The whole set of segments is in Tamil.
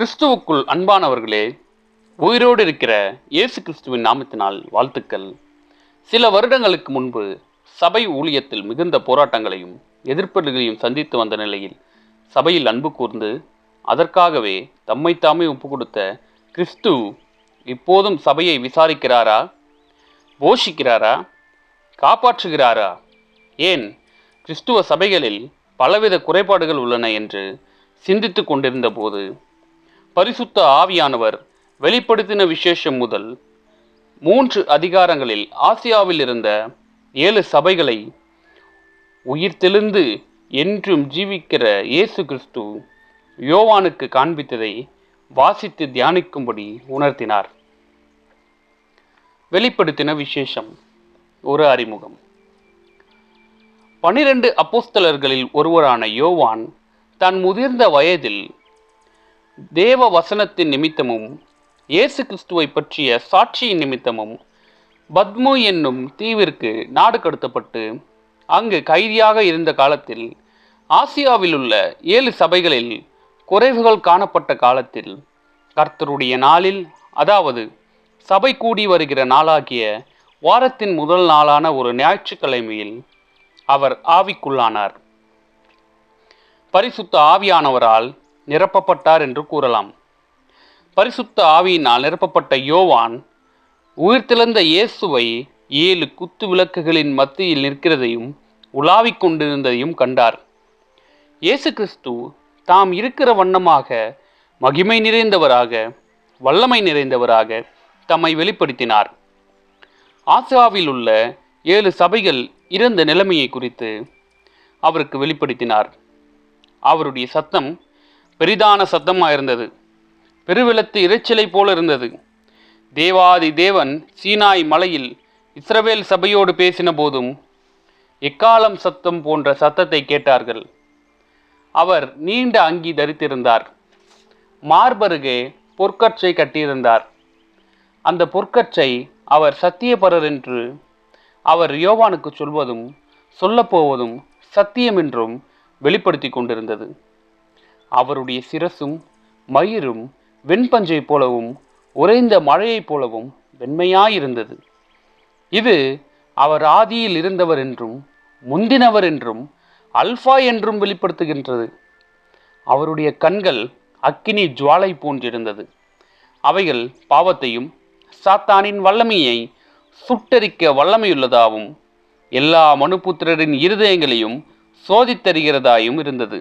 கிறிஸ்துவுக்குள் அன்பானவர்களே, உயிரோடு இருக்கிற இயேசு கிறிஸ்துவின் நாமத்தினால் வாழ்த்துக்கள். சில வருடங்களுக்கு முன்பு சபை ஊழியத்தில் மிகுந்த போராட்டங்களையும் எதிர்ப்புகளையும் சந்தித்து வந்த நிலையில் சபையில் அன்பு கூர்ந்து அதற்காகவே தம்மைத்தாமே ஒப்பு கொடுத்த கிறிஸ்து இப்போதும் சபையை விசாரிக்கிறாரா, போஷிக்கிறாரா, காப்பாற்றுகிறாரா? ஏன் கிறிஸ்துவ சபைகளில் பலவித குறைபாடுகள் உள்ளன என்று சிந்தித்து கொண்டிருந்த போது பரிசுத்த ஆவியானவர் வெளிப்படுத்தின விசேஷம் முதல் 3 அதிகாரங்களில் ஆசியாவில் இருந்த 7 சபைகளை உயிர்த்தெழுந்து என்றும் ஜீவிக்கிற இயேசு கிறிஸ்து யோவானுக்கு காண்பித்ததை வாசித்து தியானிக்கும்படி உணர்த்தினார். வெளிப்படுத்தின விசேஷம் ஒரு அறிமுகம். 12 அப்போஸ்தலர்களில் ஒருவரான யோவான் தன் முதிர்ந்த வயதில் தேவ வசனத்தின் நிமித்தமும் இயேசு கிறிஸ்துவை பற்றிய சாட்சியின் நிமித்தமும் பத்மு என்னும் தீவிற்கு நாடு கடத்தப்பட்டு அங்கு கைதியாக இருந்த காலத்தில் ஆசியாவில் உள்ள 7 சபைகளில் குறைவுகள் காணப்பட்ட காலத்தில் கர்த்தருடைய நாளில், அதாவது சபை கூடி வருகிற நாளாகிய வாரத்தின் முதல் நாளான ஒரு ஞாயிற்றுக்கிழமையில் அவர் ஆவிக்குள்ளானார். பரிசுத்த ஆவியானவரால் நிரப்பப்பட்டார் என்று கூறலாம். பரிசுத்த ஆவியினால் நிரப்பப்பட்ட யோவான் உயிர்த்தெழுந்த இயேசுவை 7 குத்து விளக்குகளின் மத்தியில் நிற்கிறதையும் உலாவிக் கொண்டிருந்ததையும் கண்டார். இயேசு கிறிஸ்து தாம் இருக்கிற வண்ணமாக மகிமை நிறைந்தவராக, வல்லமை நிறைந்தவராக தம்மை வெளிப்படுத்தினார். ஆசியாவில் உள்ள 7 சபைகள் இருந்த நிலைமையை குறித்து அவருக்கு வெளிப்படுத்தினார். அவருடைய சத்தம் பெரிதான சத்தமாயிருந்தது. பெருவெள்ளத்து இரைச்சலை போல இருந்தது. தேவாதி தேவன் சீனாய் மலையில் இஸ்ரவேல் சபையோடு பேசின போதும் எக்காலம் சத்தம் போன்ற சத்தத்தை கேட்டார்கள். அவர் நீண்ட அங்கி தரித்திருந்தார். மார்பருகே பொற்கச்சை கட்டியிருந்தார். அந்த பொற்கச்சை அவர் சத்தியபரர் என்று அவர் யோவானுக்கு சொல்வதும் சொல்லப்போவதும் சத்தியம் என்றும் வெளிப்படுத்தி கொண்டிருந்தது. அவருடைய சிரசும் மயிரும் வெண்பஞ்சை போலவும் உறைந்த மழையைப் போலவும் வெண்மையாயிருந்தது. இது அவர் ஆதியில் இருந்தவர் என்றும் முந்தினவர் என்றும் அல்பா என்றும் வெளிப்படுத்துகின்றது. அவருடைய கண்கள் அக்கினி ஜுவாலை போன்றிருந்தது. அவைகள் பாவத்தையும் சாத்தானின் வல்லமையை சுட்டரிக்க வல்லமையுள்ளதாகவும் எல்லா மனுபுத்திரரின் இருதயங்களையும் சோதித்தறிகிறதாயும் இருந்தது.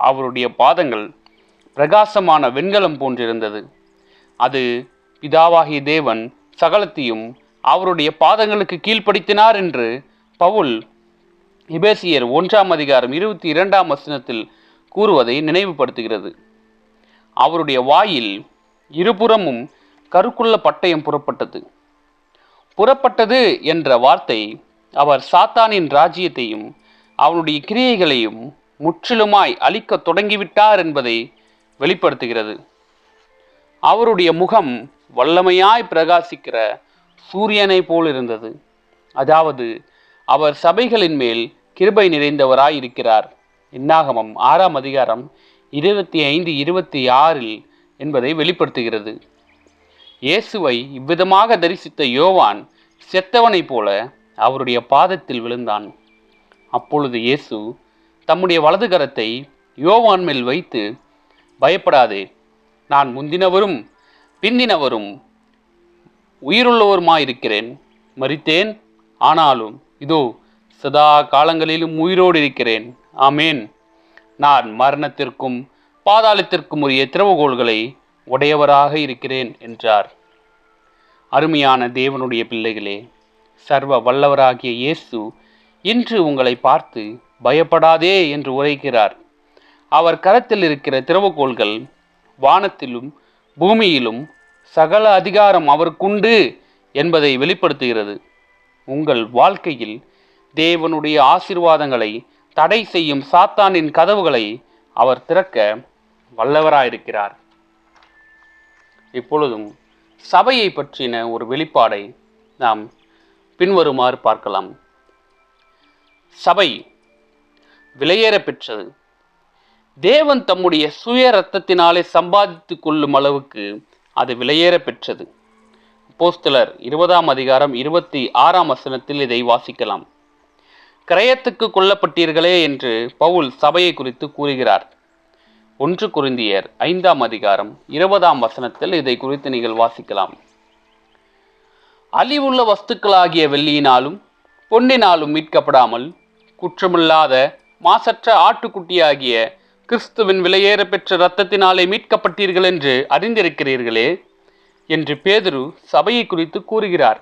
அவருடைய பாதங்கள் பிரகாசமான வெண்கலம் போன்றிருந்தது. அது பிதாவாகிய தேவன் சகலத்தையும் அவருடைய பாதங்களுக்கு கீழ்ப்படுத்தினார் என்று பவுல் எபேசியர் 1 அதிகாரம் 22 வசனத்தில் கூறுவதை நினைவுபடுத்துகிறது. அவருடைய வாயில் இருபுறமும் கருக்குள்ள பட்டயம் புறப்பட்டது என்ற வார்த்தை அவர் சாத்தானின் ராஜ்யத்தையும் அவனுடைய கிரியைகளையும் முற்றிலுமாய் அழிக்க தொடங்கிவிட்டார் என்பதை வெளிப்படுத்துகிறது. அவருடைய முகம் வல்லமையாய் பிரகாசிக்கிற சூரியனை போல் இருந்தது. அதாவது அவர் சபைகளின் மேல் கிருபை நிறைந்தவராய் இருக்கிறார். என்னாகமம் 6 அதிகாரம் 25-26 என்பதை வெளிப்படுத்துகிறது. இயேசுவை இவ்விதமாக தரிசித்த யோவான் செத்தவனைப் போல அவருடைய பாதத்தில் விழுந்தான். அப்பொழுது இயேசு தம்முடைய வலது கரத்தை யோவான் மேல் வைத்து, பயப்படாதே, நான் முந்தினவரும் பிந்தினவரும் உயிருள்ளவருமாயிருக்கிறேன். மரித்தேன், ஆனாலும் இதோ சதா காலங்களிலும் உயிரோடு இருக்கிறேன். ஆமேன். நான் மரணத்திற்கும் பாதாளத்திற்கும் உரிய திறவுகோல்களை உடையவராக இருக்கிறேன் என்றார். அருமையான தேவனுடைய பிள்ளைகளே, சர்வ வல்லவராகிய இயேசு இன்று உங்களை பார்த்து பயப்படாதே என்று உரைக்கிறார். அவர் கரத்தில் இருக்கிற திறவுகோல்கள் வானத்திலும் பூமியிலும் சகல அதிகாரம் அவருக்குண்டு என்பதை வெளிப்படுத்துகிறது. உங்கள் வாழ்க்கையில் தேவனுடைய ஆசீர்வாதங்களை தடை செய்யும் சாத்தானின் கதவுகளை அவர் திறக்க வல்லவராயிருக்கிறார். இப்பொழுதும் சபையை பற்றின ஒரு வெளிப்பாடை நாம் பின்வருமாறு பார்க்கலாம். சபை விலையேற பெற்றது. தேவன் தம்முடைய சுய இரத்தத்தினாலே சம்பாதித்துக் கொள்ளும் அளவுக்கு அது விலையேற பெற்றது. அப்போஸ்தலர் 20 அதிகாரம் 26 இதை வாசிக்கலாம். கிரயத்துக்கு கொல்லப்பட்டீர்களே என்று பவுல் சபையை குறித்து கூறுகிறார். 1 கொரிந்தியர் 5 அதிகாரம் 20 இதை குறித்து நீங்கள் வாசிக்கலாம். அழிவுள்ள வஸ்துக்களாகிய வெள்ளியினாலும் பொன்னினாலும் மீட்கப்படாமல் குற்றமில்லாத மாசற்ற ஆட்டுக்குட்டியாகிய கிறிஸ்துவின் விலையேற பெற்ற இரத்தத்தினாலே மீட்கப்பட்டீர்கள் என்று அறிந்திருக்கிறீர்களே என்று பேதுரு சபையை குறித்து கூறுகிறார்.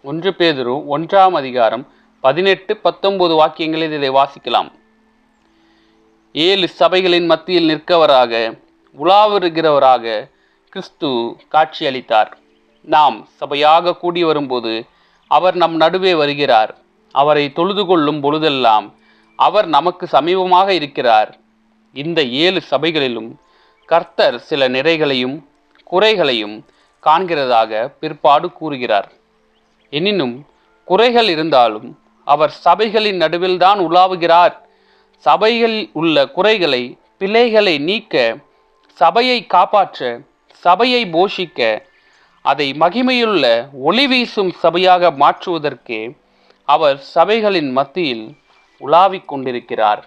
1 பேதுரு 1 அதிகாரம் 18-19 இதை வாசிக்கலாம். 7 சபைகளின் மத்தியில் நிற்கவராக உலாவுகிறவராக கிறிஸ்து காட்சியளித்தார். நாம் சபையாக கூடி வரும்போது அவர் நம் நடுவே வருகிறார். அவரை தொழுது கொள்ளும் பொழுதெல்லாம் அவர் நமக்கு சமீபமாக இருக்கிறார். இந்த 7 சபைகளிலும் கர்த்தர் சில நிறைகளையும் குறைகளையும் காண்கிறதாக பிற்பாடு கூறுகிறார். எனினும் குறைகள் இருந்தாலும் அவர் சபைகளின் நடுவில்தான் உலாவுகிறார். சபையில் உள்ள குறைகளை பிழைகளை நீக்க, சபையை காப்பாற்ற, சபையை போஷிக்க, அதை மகிமையுள்ள ஒளி வீசும் சபையாக மாற்றுவதற்கே அவர் சபைகளின் மத்தியில் உலாவிக் கொண்டிருக்கிறார்.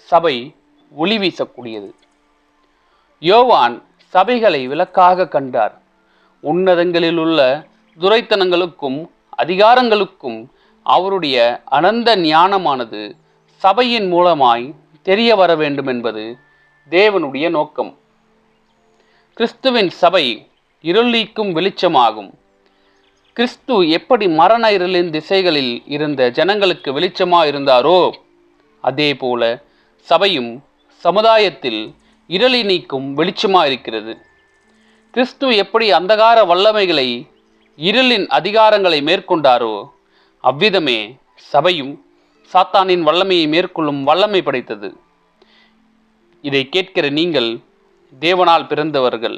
சபை ஒளி வீசக்கூடியது. யோவான் சபைகளை விளக்காக கண்டார். உன்னதங்களில் உள்ள துரைத்தனங்களுக்கும் அதிகாரங்களுக்கும் அவருடைய அனந்த ஞானமானது சபையின் மூலமாய் தெரிய வர வேண்டும் என்பது தேவனுடைய நோக்கம். கிறிஸ்துவின் சபை இருள் நீக்கும் வெளிச்சமாகும். கிறிஸ்து எப்படி மரண இருளின் திசைகளில் இருந்த ஜனங்களுக்கு வெளிச்சமாக இருந்தாரோ அதே போல சபையும் சமுதாயத்தில் இருளை நீக்கும் வெளிச்சமாக இருக்கிறது. கிறிஸ்து எப்படி அந்தகார வல்லமைகளை இருளின் அதிகாரங்களை மேற்கொண்டாரோ அவ்விதமே சபையும் சாத்தானின் வல்லமையை மேற்கொள்ளும் வல்லமை படைத்தது. இதை கேட்கிற நீங்கள் தேவனால் பிறந்தவர்கள்,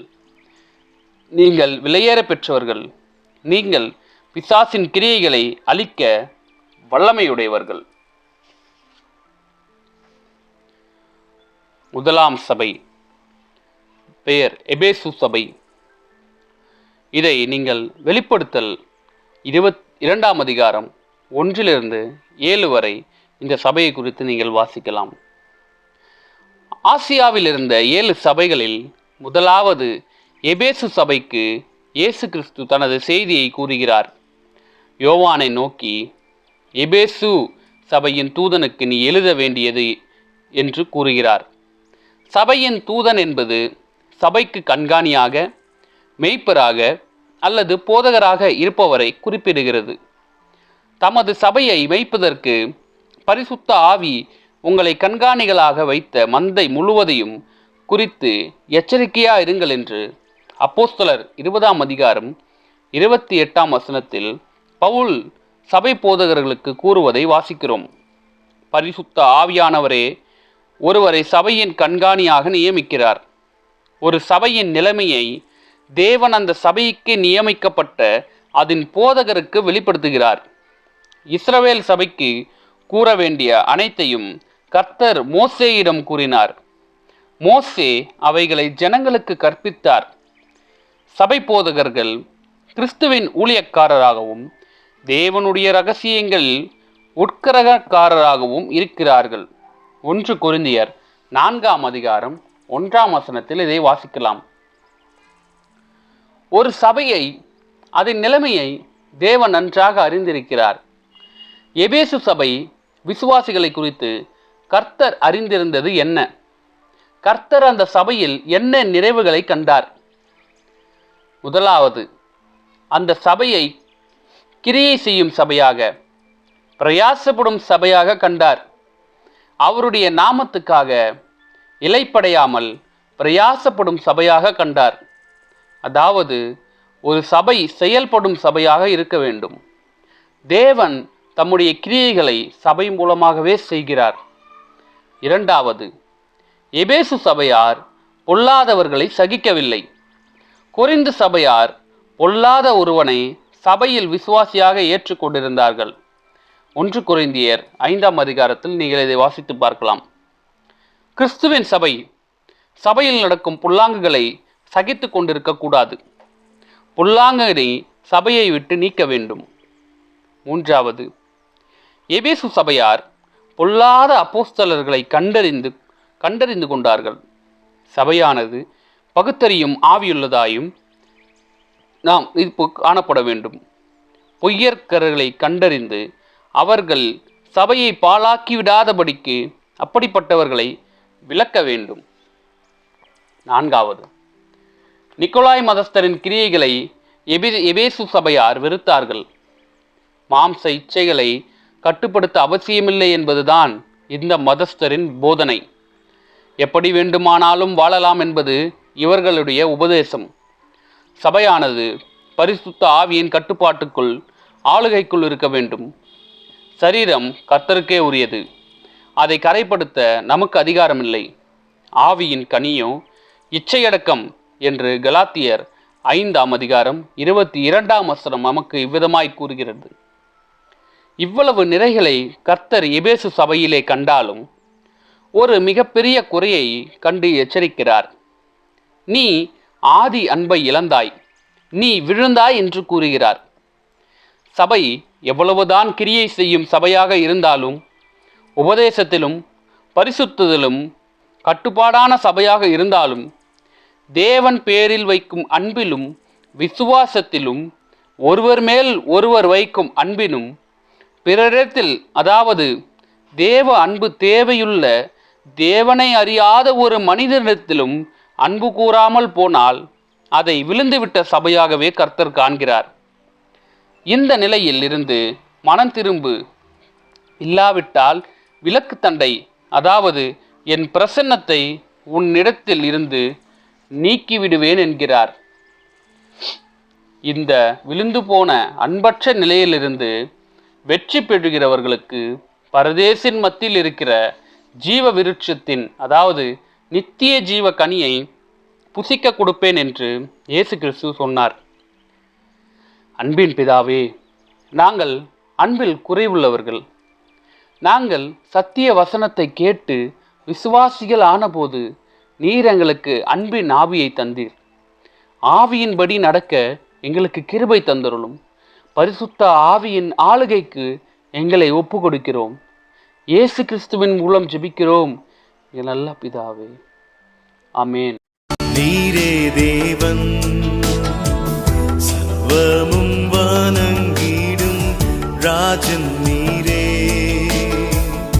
நீங்கள் விலையேற பெற்றவர்கள், நீங்கள் பிசாசின் கிரியைகளை அழிக்க வல்லமையுடையவர்கள். முதலாம் சபை பெயர் எபேசு சபை. இதை நீங்கள் வெளிப்படுத்தல் 22 அதிகாரம் 1-7 வரை இந்த சபையை குறித்து நீங்கள் வாசிக்கலாம். ஆசியாவில் இருந்த 7 சபைகளில் முதலாவது எபேசு சபைக்கு இயேசு கிறிஸ்து தனது செய்தியை கூறுகிறார். யோவானை நோக்கி, எபேசு சபையின் தூதனுக்கு நீ எழுத வேண்டியது என்று கூறுகிறார். சபையின் தூதன் என்பது சபைக்கு கண்காணியாக, மெய்ப்பராக அல்லது போதகராக இருப்பவரை குறிப்பிடுகிறது. தமது சபையை மெய்ப்பதற்கு பரிசுத்த ஆவி உங்களை கண்காணிகளாக வைத்த மந்தை முழுவதையும் குறித்து எச்சரிக்கையா இருங்கள் என்று அப்போஸ்தலர் 20 அதிகாரம் 28 பவுல் சபை போதகர்களுக்கு கூறுவதை வாசிக்கிறோம். பரிசுத்த ஆவியானவரே ஒருவரை சபையின் கண்காணியாக நியமிக்கிறார். ஒரு சபையின் நிலைமையை தேவன் அந்த சபைக்கு நியமிக்கப்பட்ட அதன் போதகருக்கு வெளிப்படுத்துகிறார். இஸ்ரவேல் சபைக்கு கூற வேண்டிய அனைத்தையும் கர்த்தர் மோசேயிடம் கூறினார். மோசே அவைகளை ஜனங்களுக்கு கற்பித்தார். சபை போதகர்கள் கிறிஸ்துவின் ஊழியக்காரராகவும் தேவனுடைய இரகசியங்கள் உட்கரகக்காரராகவும் இருக்கிறார்கள். 1 கொரிந்தியர் 4 அதிகாரம் 1 இதை வாசிக்கலாம். ஒரு சபையை, அதன் நிலைமையை தேவன் நன்றாக அறிந்திருக்கிறார். எபேசு சபை விசுவாசிகளை குறித்து கர்த்தர் அறிந்திருந்தது என்ன? கர்த்தர் அந்த சபையில் என்ன நிறைவுகளை கண்டார்? முதலாவது, அந்த சபையை கிரியை செய்யும் சபையாக, பிரயாசப்படும் சபையாக கண்டார். அவருடைய நாமத்துக்காக இலைப்படையாமல் பிரயாசப்படும் சபையாக கண்டார். அதாவது ஒரு சபை செயல்படும் சபையாக இருக்க வேண்டும். தேவன் தம்முடைய கிரியைகளை சபை மூலமாகவே செய்கிறார். இரண்டாவது, எபேசு சபையார் பொல்லாதவர்களை சகிக்கவில்லை. கொரிந்து சபையார் பொல்லாத ஒருவனை சபையில் விசுவாசியாக ஏற்றுக்கொண்டிருந்தார்கள். 1 கொரிந்தியர் 5ஆம் அதிகாரத்தில் நீங்கள் இதை வாசித்து பார்க்கலாம். கிறிஸ்துவின் சபையில் நடக்கும் புல்லாங்குகளை சகித்து கொண்டிருக்கக்கூடாது. புல்லாங்கனை சபையை விட்டு நீக்க வேண்டும். 3வது, எபேசு சபையார் பொல்லாத அப்போஸ்தலர்களை கண்டறிந்து கொண்டார்கள். சபையானது பகுத்தறியும் ஆவியுள்ளதாயும் நாம் இது காணப்பட வேண்டும். பொய்யர்க்கர்களை கண்டறிந்து அவர்கள் சபையை பாழாக்கி விடாதபடிக்கு அப்படிப்பட்டவர்களை விலக்க வேண்டும். 4வது, நிக்கோலாய் மதஸ்தரின் கிரியைகளை எபேசு சபையார் வெறுத்தார்கள். மாம்ச இச்சைகளை கட்டுப்படுத்த அவசியமில்லை என்பதுதான் இந்த மதஸ்தரின் போதனை. எப்படி வேண்டுமானாலும் வாழலாம் என்பது இவர்களுடைய உபதேசம். சபையானது பரிசுத்த ஆவியின் கட்டுப்பாட்டுக்குள் ஆளுகைக்குள் இருக்க வேண்டும். சரீரம் கர்த்தருக்கே உரியது. அதை கரைப்படுத்த நமக்கு அதிகாரமில்லை. ஆவியின் கனியோ இச்சையடக்கம் என்று கலாத்தியர் 5ஆம் அதிகாரம் 22ஆம் வசனம் நமக்கு இவ்விதமாய் கூறுகிறது. இவ்வளவு நிறைகளை கர்த்தர் எபேசு சபையிலே கண்டாலும் ஒரு மிகப்பெரிய குறையை கண்டு எச்சரிக்கிறார். நீ ஆதி அன்பை இழந்தாய், நீ விழுந்தாய் என்று கூறுகிறார். சபை எவ்வளவுதான் கிரியை செய்யும் சபையாக இருந்தாலும், உபதேசத்திலும் பரிசுத்தத்திலும் கட்டுப்பாடான சபையாக இருந்தாலும், தேவன் பேரில் வைக்கும் அன்பிலும் விசுவாசத்திலும் ஒருவர் மேல் ஒருவர் வைக்கும் அன்பிலும் பிறரிடத்தில், அதாவது தேவ அன்பு தேவையுள்ள தேவனை அறியாத ஒரு மனிதனிடத்திலும் அன்பு கூறாமல் போனால் அதை விழுந்துவிட்ட சபையாகவே கர்த்தர் காண்கிறார். இந்த நிலையில் இருந்து மனம் திரும்பு, இல்லாவிட்டால் விலக்கு தண்டை, அதாவது என் பிரசன்னத்தை உன்னிடத்தில் இருந்து நீக்கிவிடுவேன் என்கிறார். இந்த விழுந்து போன அன்பற்ற நிலையிலிருந்து வெற்றி பெறுகிறவர்களுக்கு பரதேசின் மத்தியில் இருக்கிற ஜீவ விருட்சத்தின், அதாவது நித்திய ஜீவ கனியை புசிக்க கொடுப்பேன் என்று இயேசு கிறிஸ்து சொன்னார். அன்பின் பிதாவே, நாங்கள் அன்பில் குறைவுள்ளவர்கள். நாங்கள் சத்திய வசனத்தை கேட்டு விசுவாசிகள் ஆனபோது நீர் எங்களுக்கு அன்பின் ஆவியை தந்தீர். ஆவியின்படி நடக்க எங்களுக்கு கிருபை தந்தருளும். பரிசுத்த ஆவியின் ஆளுகைக்கு எங்களை ஒப்பு கொடுக்கிறோம். இயேசு கிறிஸ்துவின் மூலம் ஜெபிக்கிறோம் என் நல்ல பிதாவே, ஆமென். நீரே தேவன், சர்வமும் வணங்கிடும் ராஜன் நீ.